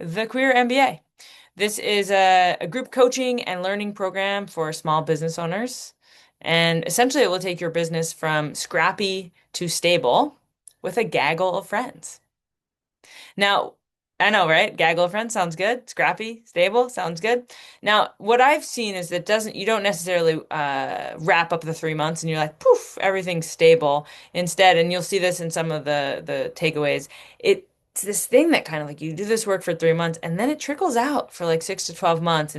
the Queer MBA. This is a group coaching and learning program for small business owners. And essentially, it will take your business from scrappy to stable with a gaggle of friends. Now, I know, right? Gaggle of friends sounds good. Scrappy, stable sounds good. Now, what I've seen is that doesn't you don't necessarily wrap up the 3 months and you're like, poof, everything's stable. Instead, and you'll see this in some of the takeaways, it's this thing that kind of like you do this work for 3 months and then it trickles out for like 6 to 12 months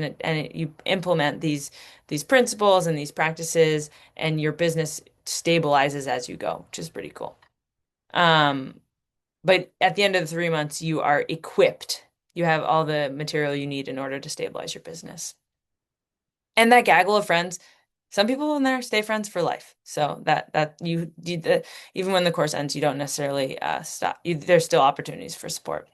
you implement these principles and these practices and your business stabilizes as you go, which is pretty cool. Um, but at the end of the 3 months, you are equipped. You have all the material you need in order to stabilize your business. And that gaggle of friends, some people in there stay friends for life. So even when the course ends, you don't necessarily stop. There's still opportunities for support.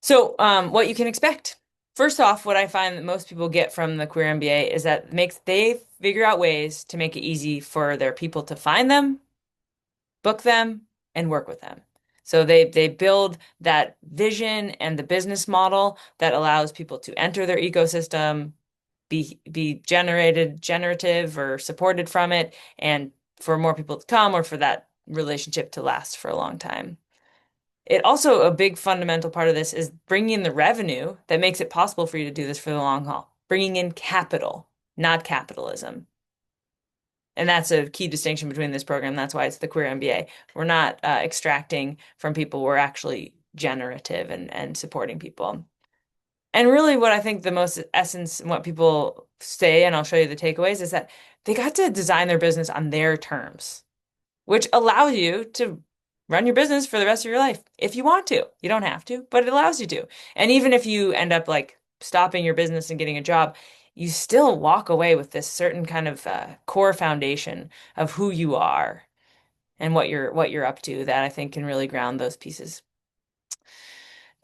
So, what you can expect. First off, what I find that most people get from the Queer MBA is that they figure out ways to make it easy for their people to find them, book them, and work with them. So they build that vision and the business model that allows people to enter their ecosystem, be generative or supported from it, and for more people to come or for that relationship to last for a long time. It also, a big fundamental part of this is bringing in the revenue that makes it possible for you to do this for the long haul. Bringing in capital, not capitalism. And that's a key distinction between this program. That's why it's the Queer MBA. We're not extracting from people. We're actually generative and supporting people. And really, what I think the most essence and what people say, and I'll show you the takeaways, is that they got to design their business on their terms, which allows you to run your business for the rest of your life if you want to. You don't have to, but it allows you to. And even if you end up like stopping your business and getting a job, you still walk away with this certain kind of core foundation of who you are and what you're up to that I think can really ground those pieces.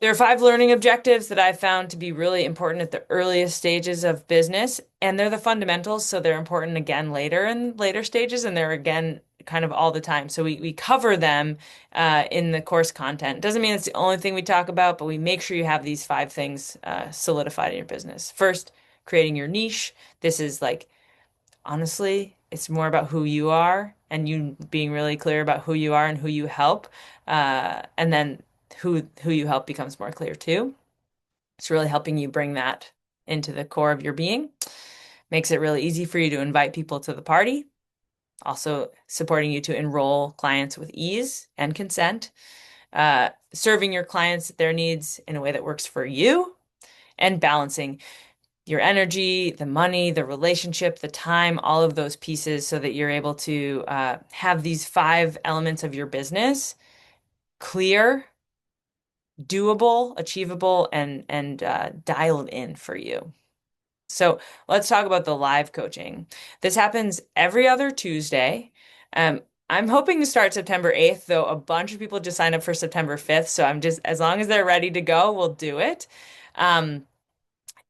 There are 5 learning objectives that I've found to be really important at the earliest stages of business, and they're the fundamentals, so they're important again later in later stages, and they're again kind of all the time. So we cover them in the course content. Doesn't mean it's the only thing we talk about, but we make sure you have these 5 things solidified in your business. First, creating your niche. This is like, honestly, it's more about who you are and you being really clear about who you are and who you help. And then who you help becomes more clear too. It's really helping you bring that into the core of your being. Makes it really easy for you to invite people to the party. Also supporting you to enroll clients with ease and consent. Serving your clients their needs in a way that works for you, and balancing your energy, the money, the relationship, the time, all of those pieces so that you're able to have these 5 elements of your business clear, doable, achievable, and dialed in for you. So let's talk about the live coaching. This happens every other Tuesday. Um, I'm hoping to start September 8th, though a bunch of people just signed up for September 5th. So I'm just, as long as they're ready to go, we'll do it. Um,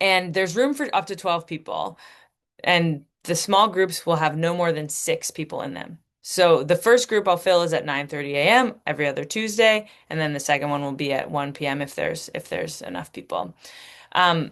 and there's room for up to 12 people. And the small groups will have no more than 6 people in them. So the first group I'll fill is at 9:30 a.m. every other Tuesday, and then the second one will be at 1 p.m. if there's enough people. Um,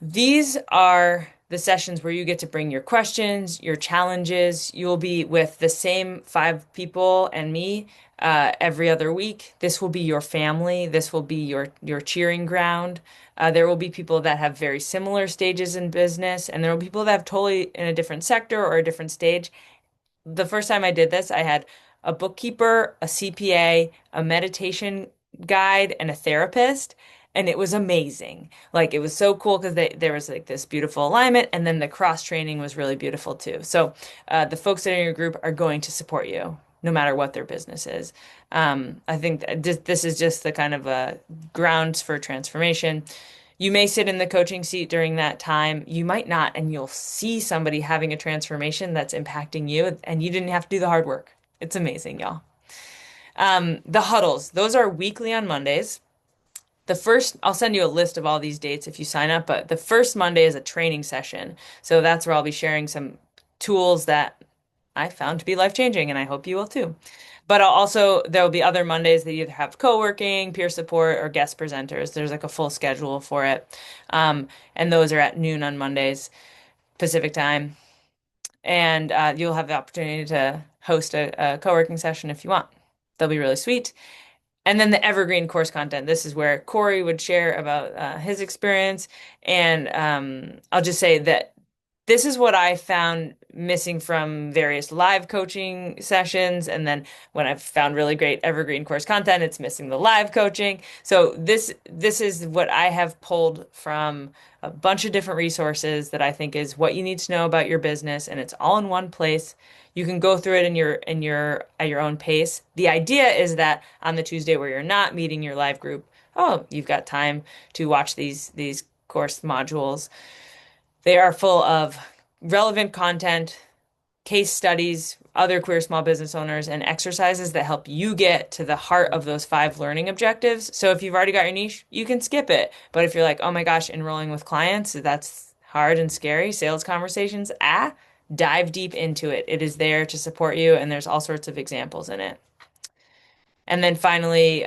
these are the sessions where you get to bring your questions, your challenges. You'll be with the same 5 people and me every other week. This will be your family. This will be your cheering ground. There will be people that have very similar stages in business, and there will be people that have totally in a different sector or a different stage. The first time I did this, I had a bookkeeper, a CPA, a meditation guide, and a therapist. And it was amazing. Like it was so cool because there was like this beautiful alignment, and then the cross training was really beautiful too. So the folks that are in your group are going to support you no matter what their business is. I think this is just the kind of grounds for transformation. You may sit in the coaching seat during that time. You might not, and you'll see somebody having a transformation that's impacting you, and you didn't have to do the hard work. It's amazing, y'all. The huddles, those are weekly on Mondays. I'll send you a list of all these dates if you sign up, but the first Monday is a training session. So that's where I'll be sharing some tools that I found to be life-changing, and I hope you will too. But I'll also, there'll be other Mondays that either have co-working, peer support, or guest presenters. There's like a full schedule for it. Um, and those are at noon on Mondays, Pacific time. And you'll have the opportunity to host a co-working session if you want. They'll be really sweet. And then the evergreen course content. This is where Corey would share about his experience. And I'll just say that this is what I found missing from various live coaching sessions. And then when I've found really great evergreen course content, it's missing the live coaching. So this is what I have pulled from a bunch of different resources that I think is what you need to know about your business, and it's all in one place. You can go through it in your at your own pace. The idea is that on the Tuesday where you're not meeting your live group, oh, you've got time to watch these course modules. They are full of relevant content, case studies, other queer small business owners, and exercises that help you get to the heart of those 5 learning objectives. So if you've already got your niche, you can skip it. But if you're like, oh my gosh, enrolling with clients, that's hard and scary, sales conversations, dive deep into it. It is there to support you, and there's all sorts of examples in it. And then finally,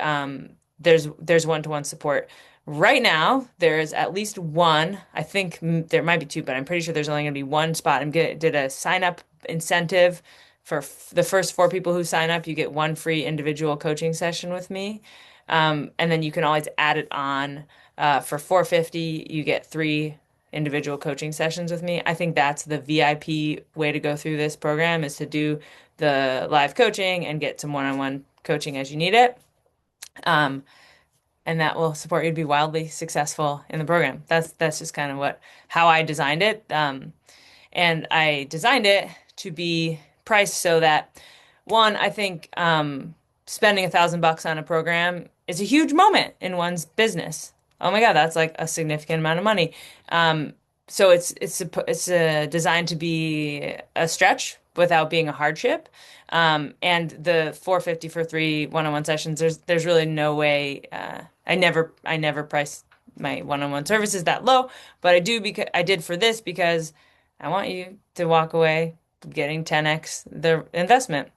there's one-to-one support. Right now, there's at least one. I think there might be two, but I'm pretty sure there's only going to be one spot. Did a sign up incentive for the first 4 people who sign up. You get one free individual coaching session with me, and then you can always add it on. For 450, you get 3 individual coaching sessions with me. I think that's the VIP way to go through this program, is to do the live coaching and get some one-on-one coaching as you need it. And that will support you to be wildly successful in the program. That's just kind of how I designed it. And I designed it to be priced so that, one, I think spending $1,000 on a program is a huge moment in one's business. Oh my God, that's like a significant amount of money. So it's designed to be a stretch without being a hardship. And the 450 for 3 one-on-one sessions, there's really no way. I never price my one-on-one services that low, but I did for this because I want you to walk away getting 10x the investment.